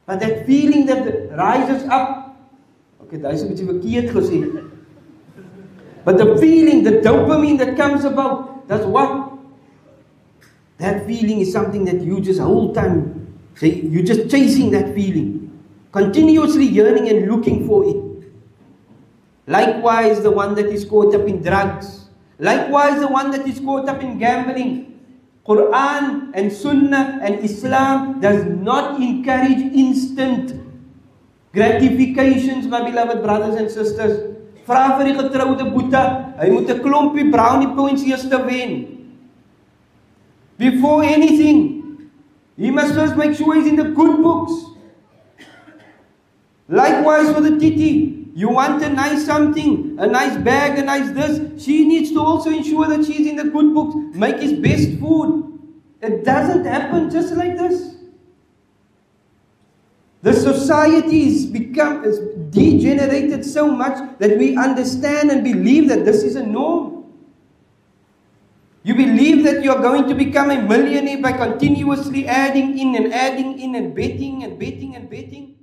But that feeling that rises up, okay, that's a bit verkeerd gesê. But the feeling, the dopamine that comes about, that's what? That feeling is something that you just whole time, say, you're just chasing that feeling. Continuously yearning and looking for it. Likewise, the one that is caught up in drugs. Likewise, the one that is caught up in gambling. Quran and Sunnah and Islam does not encourage instant gratifications, my beloved brothers and sisters. Vra vir die getroude boete, hy moet 'n klompie brownie points eers te wen. Before anything, he must first make sure he's in the good books. Likewise for the titi, you want a nice something, a nice bag, a nice this, she needs to also ensure that she's in the good books, make his best food. It doesn't happen just like this. The society is degenerated so much that we understand and believe that this is a norm. You believe that you are going to become a millionaire by continuously adding in and betting and betting and betting.